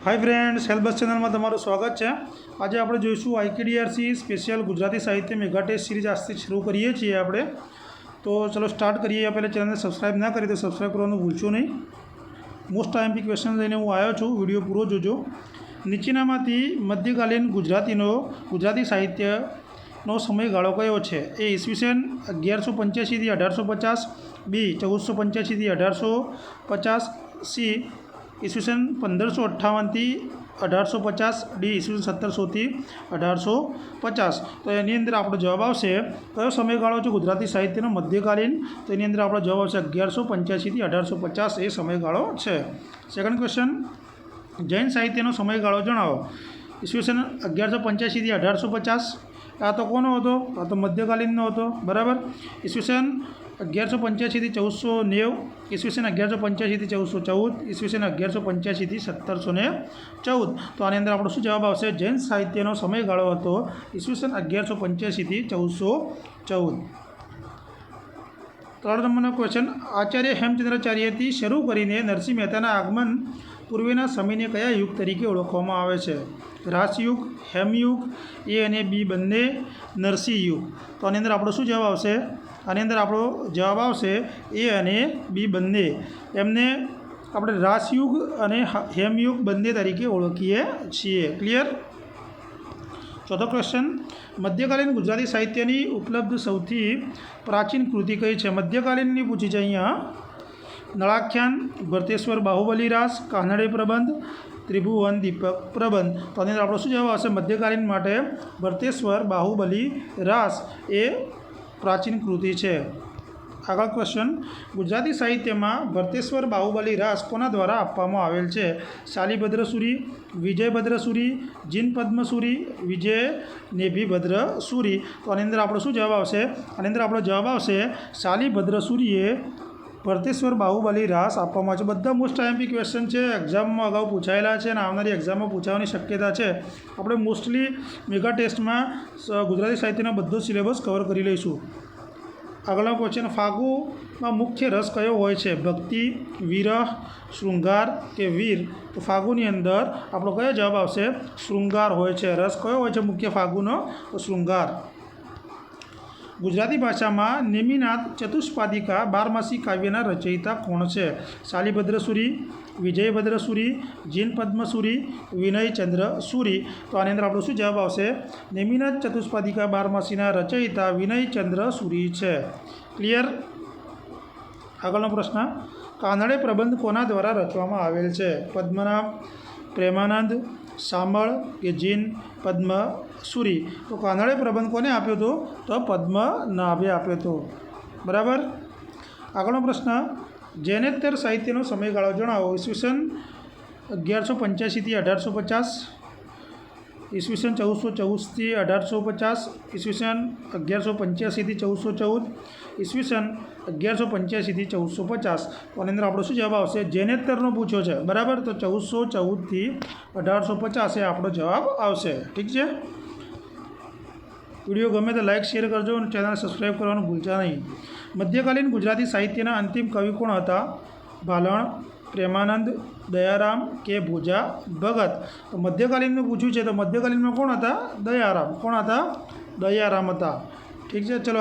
Hi friends, help बस channel में तमारुं स्वागत है। आज आप जोईशुं IKDRC स्पेशियल गुजराती साहित्य मेगा टेस्ट सीरीज आज से शुरू करिए छीए आपणे। तो चलो स्टार्ट करिए। पहले चैनल ने सब्सक्राइब ना करी तो सब्सक्राइब करवानुं भूलशो नहीं। मोस्ट IMP क्वेश्चन लईने हूँ आव्यो छुं, विडियो पूरो जोजो। नीचेनामांथी मध्यकालीन गुजराती साहित्यनो समयगाळो कयो छे? ए ईस्वीसन 1185 થી 1850, बी 1485 થી 1850, सी ईस्वीसन 1558 થી 1850, डी ईस्वीसन 1700 થી 1850। तो एनी अंदर आपणो जवाब आवशे कयो समयगाळो छे गुजराती साहित्यनो मध्यकालीन? तो एनी अंदर आपणो जवाब आवशे 1185 થી 1850 ए समयगाळो छे। सेकंड क्वेश्चन, जैन साहित्यनो समयगाळो जणावो। ईस्वीसन 1185 થી 1850 आ तो कोनो हतो? आ तो मध्यकालीननो हतो, बराबर। ईस्वीसन 1185 થી 1490, ईस्वीसन 1185 થી 1414, ईस्वीसन 1185 થી 1714। तो आनी अंदर आपणो शुं जवाब आवशे? जैन साहित्यनो समयगाळो हतो ईस्वीसन 1185 થી 1414। थर्ड नंबरनो क्वेश्चन, आचार्य हेमचंद्राचार्यथी शरू करीने नरसिंह मेहताना आगमन पूर्वेना समयने कया युग तरीके ओळखवामां आवे छे? रासयुग, हेमयुग, ए अने बी बंने, नरसिंह युग। तो आनी अंदर आपणो शुं जवाब आवशे? आनी अंदर आपणो जवाब आवशे ए अने बी बंने। एमने આપણે રાસયુગ અને હેમયુગ બંને તરીકે ઓળખીએ છીએ। ક્લિયર? ચોથો ક્વેશ્ચન, મધ્યકાલીન ગુજરાતી સાહિત્યની ઉપલબ્ધ સૌથી પ્રાચીન કૃતિ કઈ છે? મધ્યકાલીનની પૂછી છે અહીંયા। નળાખ્યાન, ભરતેશ્વર બાહુબલી રાસ, કાનડે પ્રબંધ, ત્રિભુવન દીપક પ્રબંધ। તો આની અંદર આપણો શું જવાબ આવશે? મધ્યકાલીન માટે ભરતેશ્વર બાહુબલી રાસ એ પ્રાચીન કૃતિ છે। આગળ ક્વેશ્ચન, ગુજરાતી સાહિત્યમાં ભરતેશ્વર બાહુબલી રાસ કોના દ્વારા આપવામાં આવેલ છે? શાલિભદ્રસુરી, વિજયભદ્રસુરી, જીન પદ્મસુરી, વિજય નેભિભદ્રસુરી। તો આની અંદર આપણો શું જવાબ આવશે? આની અંદર આપણો જવાબ આવશે શાલિભદ્રસુરીએ ભરતેશ્વર બાહુબલી રાસ આપવામાં છે। બધા મોસ્ટ IMP ક્વેશ્ચન છે, એક્ઝામમાં અગાઉ પૂછાયેલા છે અને આવનારી એક્ઝામમાં પૂછાવાની શક્યતા છે। આપણે મોસ્ટલી મેગા ટેસ્ટમાં ગુજરાતી સાહિત્યનો બધો સિલેબસ કવર કરી લઈશું। આગળનો ક્વેશ્ચન, ફાગુમાં મુખ્ય રસ કયો હોય છે? ભક્તિ, વિરહ, શૃંગાર કે વીર? તો ફાગુની અંદર આપણો કયો જવાબ આવશે? શૃંગાર હોય છે। રસ કયો હોય છે મુખ્ય ફાગુનો? તો શૃંગાર। ગુજરાતી ભાષામાં નેમિનાથ ચતુષ્પાદિકા બારમાસી કાવ્યના રચયિતા કોણ છે? શાલિભદ્રસુરી, વિજયભદ્રસુરી, જીન પદ્મસુરી, વિનયચંદ્ર સુરી। તો આની અંદર આપણો શું જવાબ આવશે? નેમિનાથ ચતુષ્પાદિકા બારમાસીના રચયિતા વિનયચંદ્ર સુરી છે। ક્લિયર? આગળનો પ્રશ્ન, કાનડે પ્રબંધ કોના દ્વારા રચવામાં આવેલ છે? પદ્મનાભ, પ્રેમાનંદ, શામળ કે જીન પદ્મસુરી? તો કાનડે પ્રબંધ કોને આપ્યો હતો? તો પદ્મનાભે આપ્યો હતો, બરાબર। આગળનો પ્રશ્ન, જૈનેતર સાહિત્યનો સમયગાળો જણાવો। ઈસવીસન 1185 થી 1850, ઈસવીસન 1414 થી 1850, ઈસવીસન 1185 થી 1414, ઈસવીસન 1185 થી 1450। તો આની અંદર આપણો શું જવાબ આવશે? જૈનેતરનો પૂછ્યો છે, બરાબર। તો 1414 થી 1850 એ આપણો જવાબ આવશે। ઠીક છે? વિડીયો ગમે તો લાઇક શેર કરજો અને ચેનલ સબસ્ક્રાઈબ કરવાનું ભૂલતા નહીં। મધ્યકાલીન ગુજરાતી સાહિત્યના અંતિમ કવિ કોણ હતા? ભાલણ, પ્રેમાનંદ, દયારામ કે ભોજા ભગત? તો મધ્યકાલીનનું પૂછ્યું છે, તો મધ્યકાલીનમાં કોણ હતા? દયારામ। કોણ હતા? દયારામ હતા। ઠીક છે? ચલો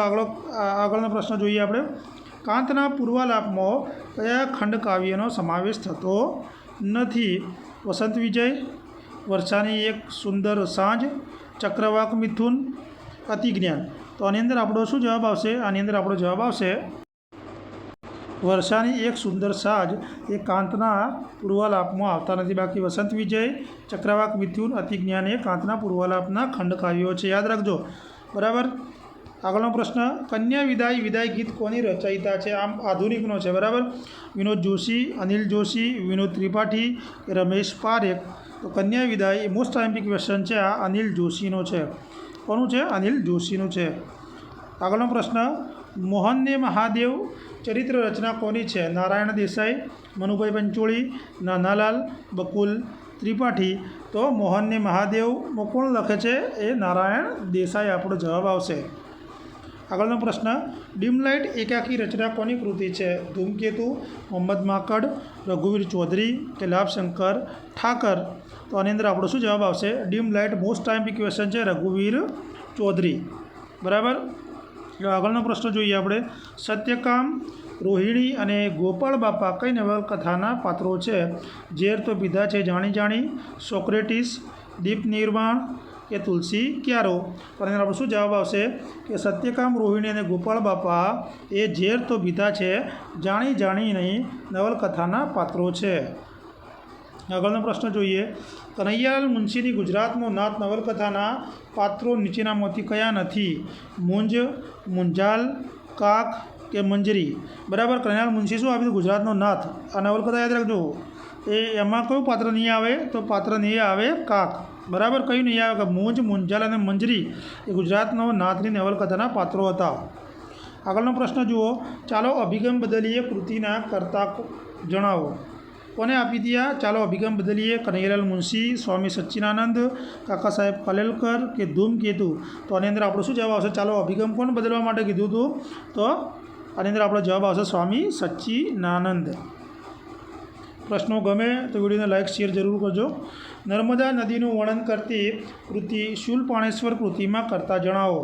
આગળનો પ્રશ્ન જોઈએ આપણે। કાંતના પૂર્વાલાપમાં કયા ખંડકાવ્યનો સમાવેશ થતો નથી? વસંત વિજય, વર્ષાની એક સુંદર સાંજ, ચક્રવાક મિથુન, અતિજ્ઞાન। તો આની અંદર આપણો શું જવાબ આવશે? આની અંદર આપણો જવાબ આવશે વર્ષાની એક સુંદર સાંજ એ કાંતના પૂર્વાલાપમાં આવતા નથી। બાકી વસંત વિજય, ચક્રવાક મિથુન, અતિજ્ઞાન એ કાંતના પૂર્વાલાપના ખંડકાવ્યો છે, યાદ રાખજો, બરાબર। આગળનો પ્રશ્ન, કન્યા વિદાય ગીત કોની રચયિતા છે? આમ આધુનિકનો છે, બરાબર। વિનોદ જોશી, અનિલ જોશી, વિનોદ ત્રિપાઠી, રમેશ પારેખ? તો કન્યા વિદાય મોસ્ટ IMP ક્વેશ્ચન છે, આ અનિલ જોશીનો છે। કોનું છે? અનિલ જોશીનું છે। આગળનો પ્રશ્ન, મોહનને મહાદેવ ચરિત્ર રચના કોની છે? નારાયણ દેસાઈ, મનુભાઈ પંચોળી, નાનાલાલ, બકુલ ત્રિપાઠી? તો મોહનને મહાદેવમાં કોણ લખે છે? એ નારાયણ દેસાઈ આપણો જવાબ આવશે। આગળનો પ્રશ્ન ડીમલાઇટ એકાકી રચના કોની કૃતિ છે? ધૂમકેતુ, મોહમ્મદ માંકડ, રઘુવીર ચૌધરી કે લાભશંકર ઠાકર? તો આની અંદર આપણો શું જવાબ આવશે? ડીમલાઇટ મોસ્ટ ટાઈમ ક્વેશ્ચન છે રઘુવીર ચૌધરી, બરાબર. આગળનો પ્રશ્ન જોઈએ આપણે. સત્યકામ, રોહિણી અને ગોપાળ બાપા કઈ નવલકથાના પાત્રો છે? ઝેર તો પીધા છે જાણી જાણી, સોક્રેટિસ, દીપ નિર્વાણ કે તુલસી ક્યારો? પણ એનો આપણો શું જવાબ આવશે કે સત્યકામ, રોહિણી અને ગોપાળ બાપા એ ઝેર તો પીધા છે જાણી જાણીની નવલકથાના પાત્રો છે. આગળનો પ્રશ્ન જોઈએ. કનૈયાલાલ મુનશીની ગુજરાતનો નાથ નવલકથાના પાત્રો નીચેનામાંથી કયા નથી? મૂંઝ, મુંજાલ, કાક કે મંજરી? બરાબર. કનૈયાલાલ મુનશી શું આપ્યું? ગુજરાતનો નાથ. આ નવલકથા યાદ રાખજો. એમાં કયું પાત્ર નહીં આવે? તો પાત્ર નહીં આવે કાક. બરાબર. કયું નહીં આવે? કે મૂંઝ, મુંજાલ અને મંજરી એ ગુજરાતનો નાથની નવલકથાના પાત્રો હતા. આગળનો પ્રશ્ન જુઓ. ચાલો અભિગમ બદલીએ કૃતિના કર્તા જણાવો. કોને આપી દીધા? ચાલો અભિગમ બદલીએ. કનૈયાલાલ મુનશી, સ્વામી સચ્ચિદાનંદ, કાકા સાહેબ કાલેલકર કે ધૂમકેતુ? તો આની અંદર આપણો શું જવાબ આવશે? ચાલો અભિગમ કોણ બદલવા માટે કીધું હતું? તો આની અંદર આપણો જવાબ આવશે સ્વામી સચ્ચિદાનંદ. પ્રશ્નો ગમે તો વિડીયોને લાઇક શેર જરૂર કરજો. નર્મદા નદીનું વર્ણન કરતી કૃતિ શૂલપાણેશ્વર કૃતિમાં કરતા જણાવો.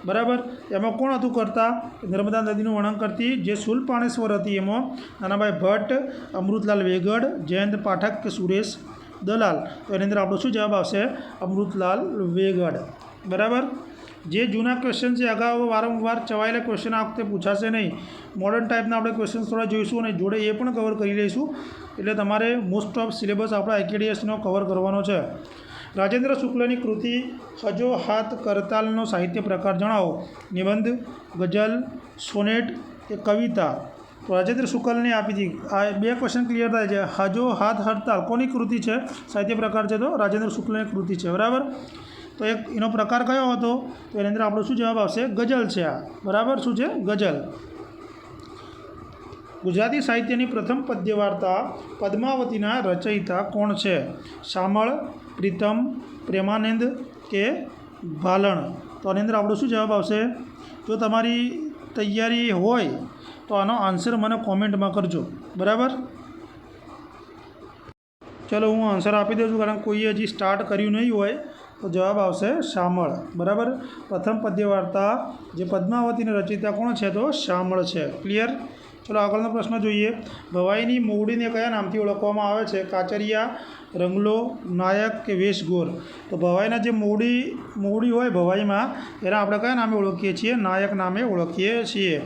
બરાબર. એમાં કોણ હતું કરતા? નર્મદા નદીનું વર્ણન કરતી જે શૂલપાણેશ્વર હતી એમાં નાનાભાઈ ભટ્ટ, અમૃતલાલ વેગડ, જયંત પાઠક કે સુરેશ દલાલ? તો એની અંદર આપણો શું જવાબ આવશે? અમૃતલાલ વેગડ. બરાબર. જે જૂના ક્વેશ્ચન છે અગાઉ વારંવાર ચવાયેલા ક્વેશ્ચન આ વખતે પૂછાશે નહીં. મોડર્ન ટાઈપના આપણે ક્વેશ્ચન થોડા જોઈશું અને જોડે એ પણ કવર કરી લઈશું. એટલે તમારે મોસ્ટ ઓફ સિલેબસ આપણા IKDSનો કવર કરવાનો છે. રાજેન્દ્ર શુક્લની કૃતિ હજો હાથ કરતાલનો સાહિત્ય પ્રકાર જણાવો. નિબંધ, ગઝલ, સોનેટ કે કવિતા? તો રાજેન્દ્ર શુક્લને આપી હતી. આ બે ક્વેશ્ચન ક્લિયર થાય છે. હજો હાથ હડતાલ કોની કૃતિ છે? સાહિત્ય પ્રકાર છે તો રાજેન્દ્ર શુક્લની કૃતિ છે. બરાબર. તો એક એનો પ્રકાર કયો હતો? તો એની અંદર આપણો શું જવાબ આવશે? ગઝલ છે આ. બરાબર. શું છે? ગઝલ. ગુજરાતી સાહિત્યની પ્રથમ પદ્ય વાર્તા પદ્માવતીના રચયિતા કોણ છે? શામળ, પ્રીતમ, પ્રેમાનંદ કે ભાલણ? તો આની અંદર આપણો શું જવાબ આવશે? જો તમારી તૈયારી હોય તો આનો આન્સર મને કોમેન્ટમાં કરજો. બરાબર. ચલો હું આન્સર આપી દઉં છું, કારણ કોઈએ હજી સ્ટાર્ટ કર્યું નહીં હોય. તો જવાબ આવશે શામળ. બરાબર. પ્રથમ પદ્ય વાર્તા જે પદ્માવતીની રચયિતા કોણ છે? તો શામળ છે. ક્લિયર. ચલો આગળનો પ્રશ્ન જોઈએ. ભવાઈની મોવડીને કયા નામથી ઓળખવામાં આવે છે? કાચરિયા, રંગલો, નાયક કે વેશગોર? તો ભવાઈના જે મોવડી હોય ભવાઈમાં એના આપણે કયા નામે ઓળખીએ છીએ? નાયક નામે ઓળખીએ છીએ.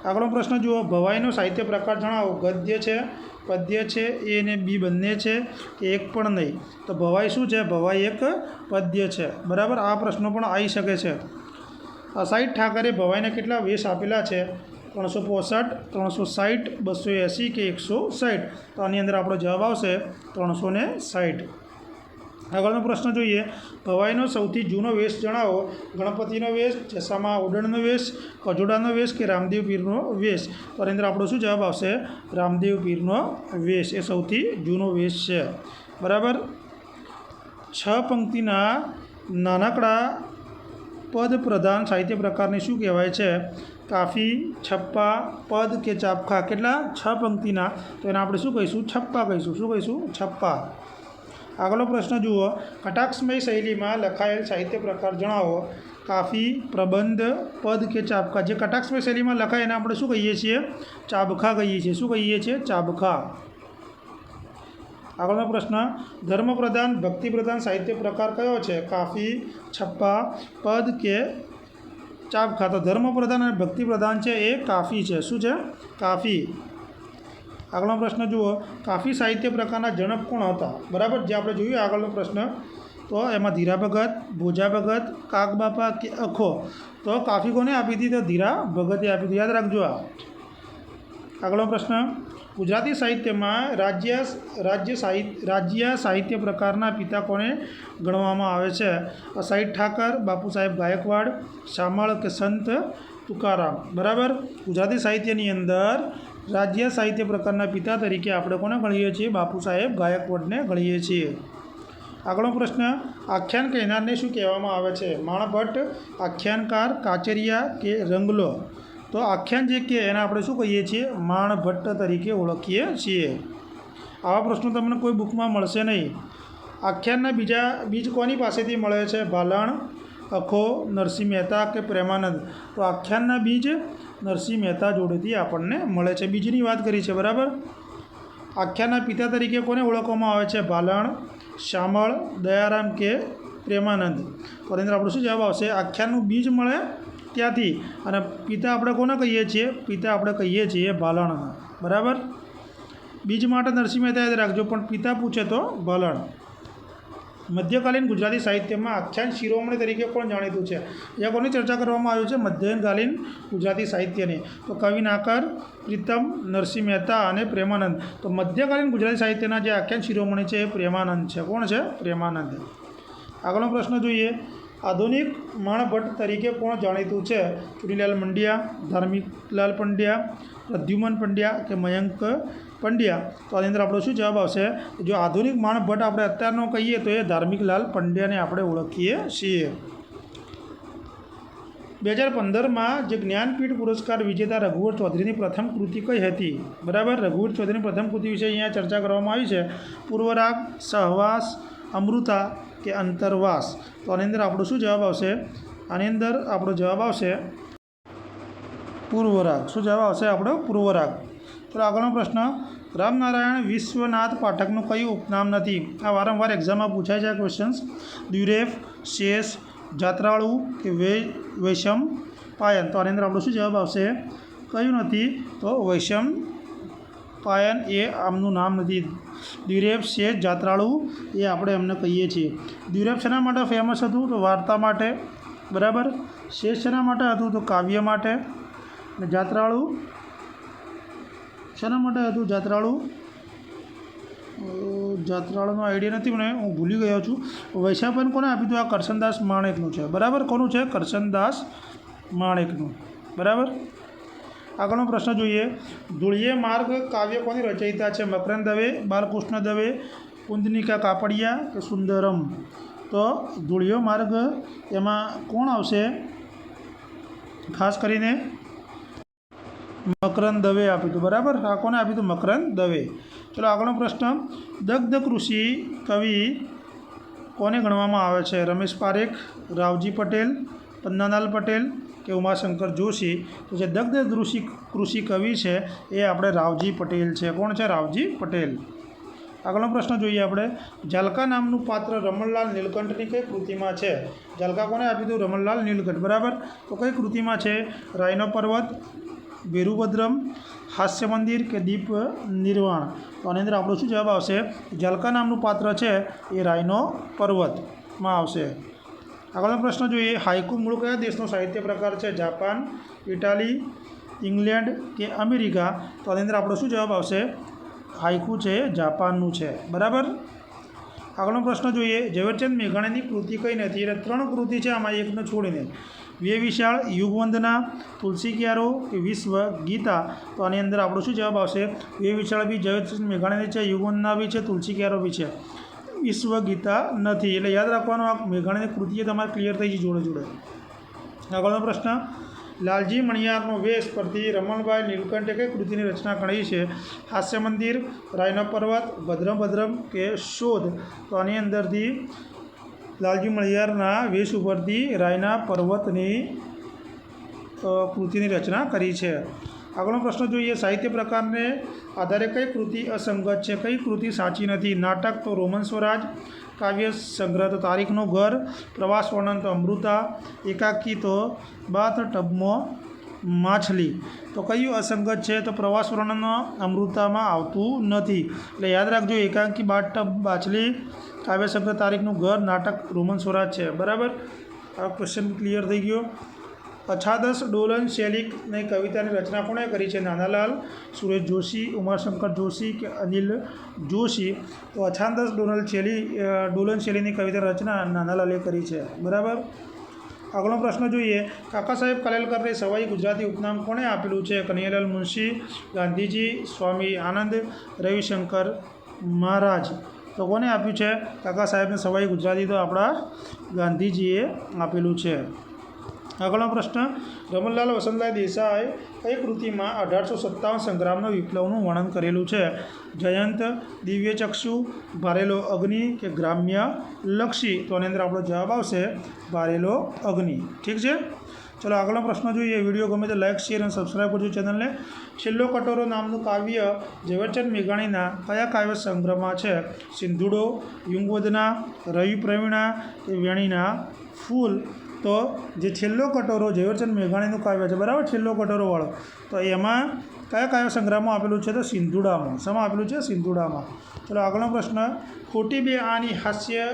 આગળનો પ્રશ્ન જુઓ. ભવાઈનો સાહિત્ય પ્રકાર જણાવો. ગદ્ય છે, પદ્ય છે, એ અને બી બંને છે કે એક પણ નહીં? તો ભવાઈ શું છે? ભવાઈ એક પદ્ય છે. બરાબર. આ પ્રશ્નો પણ આવી શકે છે. સાહિત્ય ઠાકરે ભવાઈના કેટલા વેશ આપેલા છે? 365, 360, 280 કે 160? તો આની અંદર આપણો જવાબ આવશે 360. આગળનો પ્રશ્ન જોઈએ. ભવાઈનો સૌથી જૂનો વેશ જણાવો. ગણપતિનો વેશ, જસામાં ઉડણનો વેશ, કજોડાનો વેશ કે રામદેવ પીરનો વેશ? તો આની અંદર આપણો શું જવાબ આવશે? રામદેવ પીરનો વેશ એ સૌથી જૂનો વેશ છે. બરાબર. 6 પંક્તિના નાનકડા પદ પ્રધાન સાહિત્ય પ્રકારને શું કહેવાય છે? કાફી, છપ્પા, પદ કે ચાપખા? કેટલા? 6 પંક્તિના. તો એને આપણે શું કહીશું? છપ્પા કહીશું. શું કહીશું? છપ્પા. આગળનો પ્રશ્ન જુઓ. કટાક્ષમય શૈલીમાં લખાયેલ સાહિત્ય પ્રકાર જણાવો. કાફી, પ્રબંધ, પદ કે ચાબખા? જે કટાક્ષમય શૈલીમાં લખાય એને આપણે શું કહીએ છીએ? ચાબખા કહીએ છીએ. શું કહીએ છીએ? ચાબખા. આગળનો પ્રશ્ન. ધર્મપ્રધાન, ભક્તિપ્રધાન સાહિત્ય પ્રકાર કયો છે? કાફી, છપ્પા, પદ કે ચાબખા? તો ધર્મપ્રધાન અને ભક્તિપ્રધાન છે એ કાફી છે. શું છે? કાફી. આગળનો પ્રશ્ન જુઓ. કાફી સાહિત્ય પ્રકારના જનક કોણ હતા? બરાબર. જે આપણે જોયું આગળનો પ્રશ્ન. તો એમાં ધીરા ભગત, ભોજા ભગત, કાકબાપા કે અખો? તો કાફી કોને આપી હતી? તો ધીરા ભગતે આપી હતી. યાદ રાખજો આ. આગળનો પ્રશ્ન. ગુજરાતી સાહિત્યમાં રાજ્ય સાહિત્ય પ્રકારના પિતા કોને ગણવામાં આવે છે? સાહિત્ય ઠાકર, બાપુ સાહેબ ગાયકવાડ, શામળ કે સંત તુકારામ? બરાબર. ગુજરાતી સાહિત્યની અંદર રાજ્ય સાહિત્ય પ્રકારના પિતા તરીકે આપણે કોને ગણીએ છીએ? બાપુ સાહેબ ગાયકવાડને ગણીએ છીએ. આગળનો પ્રશ્ન, આખ્યાન કહેનારને શું કહેવામાં આવે છે? માણભટ્ટ, આખ્યાનકાર, કાચરિયા કે રંગલો? તો આખ્યાન જે કે એને આપણે શું કહીએ છીએ? માણભટ્ટ તરીકે ઓળખીએ છીએ. આવા પ્રશ્નો તમને કોઈ બુકમાં મળશે નહીં. આખ્યાનના બીજ કોની પાસેથી મળે છે? ભાલણ, અખો, નરસિંહ મહેતા કે પ્રેમાનંદ? તો આખ્યાનના બીજ નરસિંહ મહેતા જોડેથી આપણને મળે છે. બીજની વાત કરી છે, બરાબર. આખ્યાનના પિતા તરીકે કોને ઓળખવામાં આવે છે? ભાલણ, શામળ, દયારામ કે પ્રેમાનંદ? તો એની અંદર આપણો શું જવાબ આવશે? આખ્યાનનું બીજ મળે ત્યાંથી. અને પિતા આપણે કોને કહીએ છીએ? પિતા આપણે કહીએ છીએ ભાલણ, બરાબર. બીજ માટે નરસિંહ મહેતા યાદ રાખજો, પણ પિતા પૂછે તો ભાલણ. મધ્યકાલીન ગુજરાતી સાહિત્યમાં આખ્યાન શિરોમણી તરીકે કોણ જાણીતું છે? અહીંયા કોની ચર્ચા કરવામાં આવી છે? મધ્યકાલીન ગુજરાતી સાહિત્યની. તો કવિ નાકર, પ્રીતમ, નરસિંહ મહેતા અને પ્રેમાનંદ. તો મધ્યકાલીન ગુજરાતી સાહિત્યના જે આખ્યાન શિરોમણી છે એ પ્રેમાનંદ છે. કોણ છે? પ્રેમાનંદ. આગળનો પ્રશ્ન જોઈએ. આધુનિક માણભટ્ટ તરીકે કોણ જાણીતું છે? ચુનીલાલ મંડિયા, ધાર્મિકલાલ પંડ્યા, પ્રદ્યુમન પંડ્યા કે મયંક પંડ્યા? તો આની અંદર આપણો શું જવાબ આવશે? જો આધુનિક માણભટ્ટ આપણે અત્યારનો કહીએ તો એ ધાર્મિકલાલ પંડ્યાને આપણે ઓળખીએ છીએ. 2015માં જે જ્ઞાનપીઠ પુરસ્કાર વિજેતા રઘુવર ચૌધરીની પ્રથમ કૃતિ કઈ હતી? બરાબર. રઘુવર ચૌધરીની પ્રથમ કૃતિ વિશે અહીંયા ચર્ચા કરવામાં આવી છે. પૂર્વરાગ, સહવાસ, અમૃતા કે અંતરવાસ? તો આની અંદર આપણો શું જવાબ આવશે? આની અંદર આપણો જવાબ આવશે પૂર્વરાગ. શું જવાબ આવશે આપણો? પૂર્વરાગ. ચલો આગળનો પ્રશ્ન, રામનારાયણ વિશ્વનાથ પાઠકનું કયું ઉપનામ નથી? આ વારંવાર એક્ઝામમાં પૂછાય છે આ ક્વેશ્ચન્સ. દ્વિરેફ, શેષ, જાત્રાળુ કે વૈષમ પાયન? તો આની અંદર આપણો શું જવાબ આવશે? કયું નથી? તો વૈષમ પાયન એ આમનું નામ નથી. દ્વિરેફ, શેષ, જાત્રાળુ એ આપણે એમને કહીએ છીએ. દ્વિરેફ શેના માટે ફેમસ હતું? તો વાર્તા માટે, બરાબર. શેષ શેના માટે હતું? તો કાવ્ય માટે. અને જાત્રાળુ શેના માટે હતું? જાત્રાળુનો આઈડિયા નથી મને, હું ભૂલી ગયો છું. વૈશાપન કોને આપ્યું હતું? આ કરશનદાસ માણેકનું છે, બરાબર. કોનું છે? કરશનદાસ માણેકનું, બરાબર. આગળનો પ્રશ્ન જોઈએ. ધૂળિયે માર્ગ કાવ્ય કોની રચયિતા છે? મકરંદ દવે, બાલકૃષ્ણ દવે, કુંદનિકા કાપડિયા કે સુંદરમ? તો ધૂળિયો માર્ગ એમાં કોણ આવશે? ખાસ કરીને મકરંદ દવે આપ્યું હતું, બરાબર. આ કોને આપ્યું હતું? મકરંદ દવે. ચલો આગળનો પ્રશ્ન, દગ્ધ કૃષિ કવિ કોને ગણવામાં આવે છે? રમેશ પારેખ, રાવજી પટેલ, પન્નાલાલ પટેલ કે ઉમાશંકર જોશી? તો જે દગ્ધ કૃષિ કવિ છે એ આપણે રાવજી પટેલ છે. કોણ છે? રાવજી પટેલ. આગળનો પ્રશ્ન જોઈએ આપણે. ઝાલકા નામનું પાત્ર રમણલાલ નીલકંઠની કઈ કૃતિમાં છે? ઝાલકા કોને આપ્યું હતું? રમણલાલ નીલકંઠ, બરાબર. તો કઈ કૃતિમાં છે? રાયનો પર્વત, વીરુભદ્રમ, હાસ્ય મંદિર કે દીપ નિર્વાણ? તો આની અંદર આપણો શું જવાબ આવશે? ઝાલકા નામનું પાત્ર છે એ રાયનો પર્વતમાં આવશે. આગળનો પ્રશ્ન જોઈએ. હાઇકુ મૂળ કયા દેશનો સાહિત્ય પ્રકાર છે? જાપાન, ઇટાલી, ઇંગ્લેન્ડ કે અમેરિકા? તો આની અંદર આપણો શું જવાબ આવશે? હાઇકુ છે જાપાનનું છે, બરાબર. આગળનો પ્રશ્ન જોઈએ. ઝવેરચંદ મેઘાણીની કૃતિ કઈ નથી? એટલે 3 કૃતિ છે આમાં, એકને છોડીને. વે વિશાળ, યુગવંદના, તુલસી ક્યારો કે વિશ્વ ગીતા? તો આની અંદર આપણો શું જવાબ આવશે? વે વિશાળ બી ઝવેરચંદ મેઘાણીની છે, યુગવંદના બી છે, તુલસી ક્યારો બી છે, વિશ્વ ગીતા નથી. એટલે યાદ રાખવાનું, આ મેઘાણીની કૃતિએ તમારે ક્લિયર થઈ ગઈ જોડે જોડે. આગળનો પ્રશ્ન, લાલજી મણિયારનો વેશ પરથી રમણભાઈ નીલકંઠે કઈ કૃતિની રચના કરી છે? હાસ્ય મંદિર, રાયનો પર્વત, ભદ્રમ કે શોધ? તો આની અંદરથી લાલજી મણિયારના વેશ ઉપરથી રાયના પર્વતની કૃતિની રચના કરી છે. આગળનો પ્રશ્ન જોઈએ. સાહિત્ય પ્રકારને આધારે કઈ કૃતિ અસંગત છે? કઈ કૃતિ સાચી નથી? નાટક તો રોમન સ્વરાજ, કાવ્ય સંગ્રહ તો તારીખનું ઘર, પ્રવાસ વર્ણન તો અમૃતા, એકાકી તો બાથ ટબમાં માછલી? તો કયું અસંગત છે? તો પ્રવાસ વર્ણન અમૃતામાં આવતું નથી. એટલે યાદ રાખજો, એકાંકી, બાથ ટબ માછલી, કાવ્ય સંગ્રહ તારીખનું ઘર, નાટક રોમન સ્વરાજ છે, બરાબર. આ ક્વેશ્ચન ક્લિયર થઈ ગયો. અછાદસ ડોલન શૈલીની કવિતાની રચના કોણે કરી છે? નાનાલાલ, સુરેશ જોશી, ઉમાશંકર જોશી કે અનિલ જોશી? તો અછાદસ ડોલન શૈલીની કવિતાની રચના નાનાલાલે કરી છે, બરાબર. આગળનો પ્રશ્ન જોઈએ. કાકા સાહેબ કાલેલકરને સવાઈ ગુજરાતી ઉપનામ કોણે આપેલું છે? કનૈયાલાલ મુનશી, ગાંધીજી, સ્વામી આનંદ, રવિશંકર મહારાજ? તો કોને આપ્યું છે? કાકા સાહેબને સવાઈ ગુજરાતી તો આપણા ગાંધીજીએ આપેલું છે. આગળનો પ્રશ્ન, રમણલાલ વસંતલાલ દેસાઈ કઈ કૃતિમાં 1857 સંગ્રામનો વિપ્લવનું વર્ણન કરેલું છે? જયંત, દિવ્યચક્ષુ, ભારેલો અગ્નિ કે ગ્રામ્ય લક્ષી? તો આની અંદર આપણો જવાબ આવશે ભારેલો અગ્નિ. ઠીક છે. ચલો આગળનો પ્રશ્ન જોઈએ. વિડીયો ગમે તો લાઇક, શેર અને સબસ્ક્રાઈબ કરજો ચેનલને. છેલ્લો કટોરો નામનું કાવ્ય ઝવેરચંદ મેઘાણીના કયા કાવ્ય સંગ્રહમાં છે? સિંધુડો, યુગવદના, રવિ પ્રવીણા કે વેણીના ફૂલ? તો જે છેલ્લો કટોરો ઝવેરચંદ મેઘાણીનું કાવ્ય છે, બરાબર, છેલ્લો કટોરોવાળો, તો એમાં કયા કાવ્ય સંગ્રહમાં આપેલું છે? તો સિંધુડામાં. શામાં આપેલું છે? સિંધુડામાં. ચલો આગળનો પ્રશ્ન, ખોટી બે આની હાસ્ય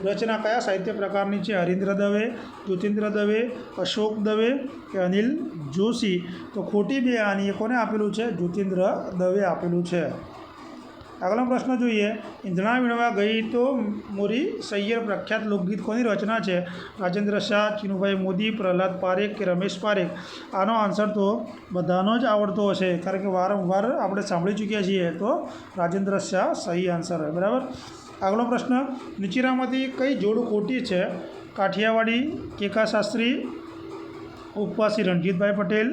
રચના કયા સાહિત્ય પ્રકારની છે? હરીન્દ્ર દવે, જ્યોતિન્દ્ર દવે, અશોક દવે કે અનિલ જોશી? તો ખોટી બે આની એ કોને આપેલું છે? જ્યોતિન્દ્ર દવે આપેલું છે. આગળનો પ્રશ્ન જોઈએ. ઈંધણા વીણવા ગઈ તો મોરી સૈયર પ્રખ્યાત લોકગીત કોની રચના છે? રાજેન્દ્ર શાહ, ચિનુભાઈ મોદી, પ્રહલાદ પારેખ કે રમેશ પારેખ? આનો આન્સર તો બધાનો જ આવડતો હશે, કારણ કે વારંવાર આપણે સાંભળી ચૂક્યા છીએ. તો રાજેન્દ્ર શાહ સહી આન્સર હોય, બરાબર. આગળનો પ્રશ્ન, નીચેનામાંથી કઈ જોડ ખોટી છે? કાઠિયાવાડી કેકા શાસ્ત્રી, ઉપવાસી રણજીતભાઈ પટેલ,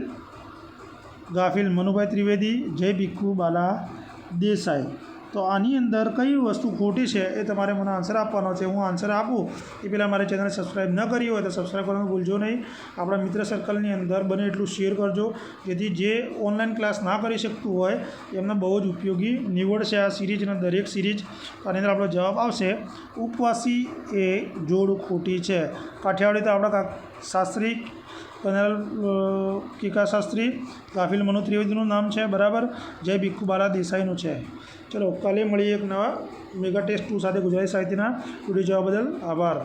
ગાફિલ મનુભાઈ ત્રિવેદી, જય ભીખુ બાલા દેસાઈ? તો આની અંદર કઈ વસ્તુ ખોટી છે એ તમારે મને આન્સર આપવાનો છે. હું આન્સર આપું એ પહેલાં મારી ચેનલ સબસ્ક્રાઈબ ન કરી હોય તો સબસ્ક્રાઈબ કરવાનું ભૂલજો નહીં. આપણા મિત્ર સર્કલની અંદર બને એટલું શેર કરજો, જેથી જે ઓનલાઈન ક્લાસ ના કરી શકતું હોય એમને બહુ જ ઉપયોગી નીવડશે આ સિરીઝ અને દરેક સિરીઝ. આની અંદર આપણો જવાબ આવશે ઉપવાસી એ જોડ ખોટી છે. કાઠિયાવાડી તો આપણા શાસ્ત્રી કનલ કેકા શાસ્ત્રી, ગાફિલ મનુ ત્રિવેદીનું નામ છે, બરાબર. જય ભીખુ બાલા દેસાઈનું છે. ચલો કાલે મળીએ એક નવા મેગા ટેસ્ટ 2 સાથે ગુજરાતી સાહિત્યના. વિડીયો જોવા બદલ આભાર.